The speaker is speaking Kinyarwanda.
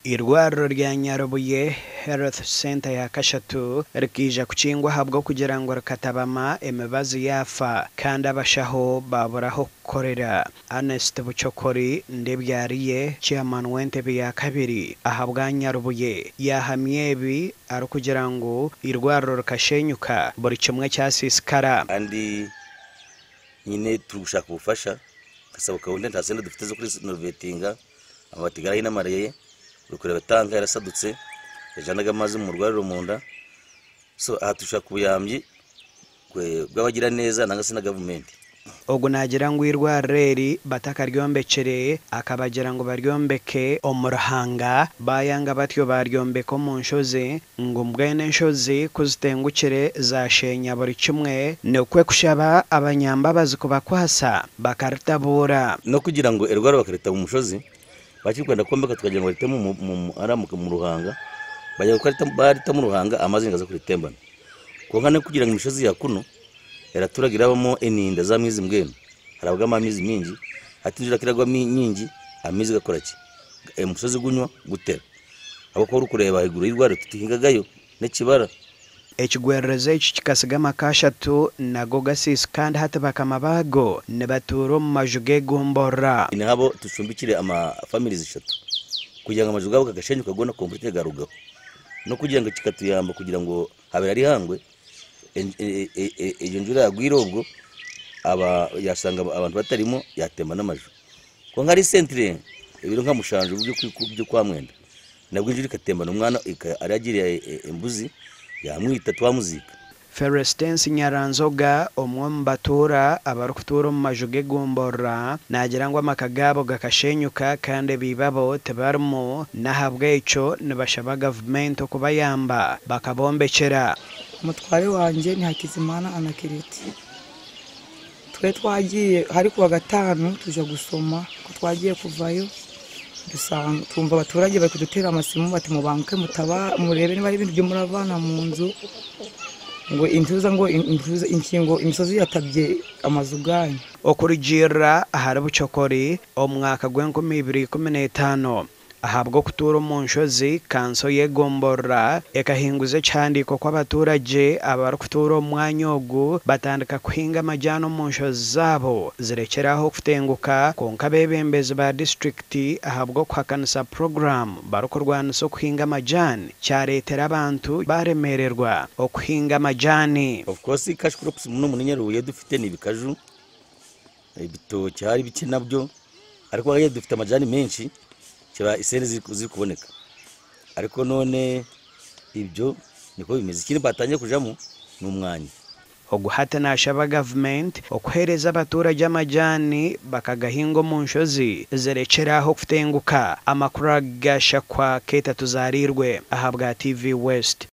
Irwariro rya Nyarubuye Health Center ya Kashatu rikija kucingwa habwo kugira ngo rikatabama emibazi yafa kandi abashaho baburaho korera. Ernest Bucokori ndebyariye chairman w'entebe ya kabiri ahabwa Nyarubuye yahamye ibi ari kugira ngo irwariro rikashenyuka buri kimwe cyasisikara. Andi nyine turushaka ubufasha kasaba kawunde ntasende dufite zo kuri Novetinga amabatigara y'inamareye ukureba tanga yarasadutse yajanaga amazi mu rwariro mu nda, so aha tushaka ubuyamyi bw'abagira neza nangase na government. Ogu nagira ngo irwareri batakaryombekere akabagira ngo baryombeke omurahanga bayanga batyo baryombeko mu nshozi ngo mbwene nshozi kuzitengukire zashenya buri kimwe nekwe kushaba abanyambabazi kubakwasa bakaritabura no kugira ngo erwaro bakareta mu mushozi bakikwenda kombeka tukagira ngo ritemu mu ruhanga bajya gukarita barita mu ruhanga amazi ngaza kuri tembana konkane kugira ngo imishozi ya kuno eraturagirabamo eninda za mizi mbweno harabwa mizi mingi atinjira kiragwa nyingi amizi gakora ki umusozi gunywa gutera abo ko rukureba iguru y'irwaro tutihingagayo n'ekibara ekigwereze kikasiga makashatu nago gasis kandi hatabaka mabago ne baturo mu majuge gumbora ni habo tucumbikire ama families eshatu kugira ngo amajuga abo kagashenyuka gona complete garugaho no kugira ngo kikatuyamba kugira ngo habera ari hangwe njura yagwira ubwo aba yasanga abantu batarimo yatemba n'amaju ko nkari centre ibiro nka mushanje byo kwa mwenda nabwo njura ikatemba n'umwana aragiriye embuzi yamwita twamuzika. Ferestence Nyaranzoga omwe mbatura abarukutura mu majuge gumbora nagira ngo amakagabo gakashenyuka kandi bibabo tebarmo nahabwe ico nibashaba government okubayamba bakabombekera. Umutware wanje ni Hakizimana Anakiriti. Twe twagiye hari kuwa gatanu tuje gusoma ko twagiye kuvayo dusanga tumva abaturage bari kudutera amasimu bati mu banke mutaba murebe niba ari ibintu byo muravana mu nzu ngo inkingo imisozi yatabye amazu ganyu okurigira ahari Bucokori omwaka gw'2015 ahabwo kutura mu nshozi kanso yegombora ekahinguze cyandiko kw'abaturage abarukutura umwanya ogu batandika kuhinga amajyano mu nshozi zabo zirekeraho kutenguka konka bebembezi ba district ahabwo kwakanisa program barukurwanisa kuhinga amajyani cyaretera abantu baremererwa okuhinga amajyani. Of course cash crops muno Nyarubuye dufite ni bikaju ibitoki hari biki nabyo ariko aye dufite amajyani menshi kiba isene ziri kuboneka ariko none ibyo niko bimeze ikindi batanye kujamo n'umwanya oguhata nashaba government okuhereza abaturage amajyani bakagahingo mu nshozi zerekeraho kutenguka amakuru agashakwa keta tuzarirwe ahabwa TV West.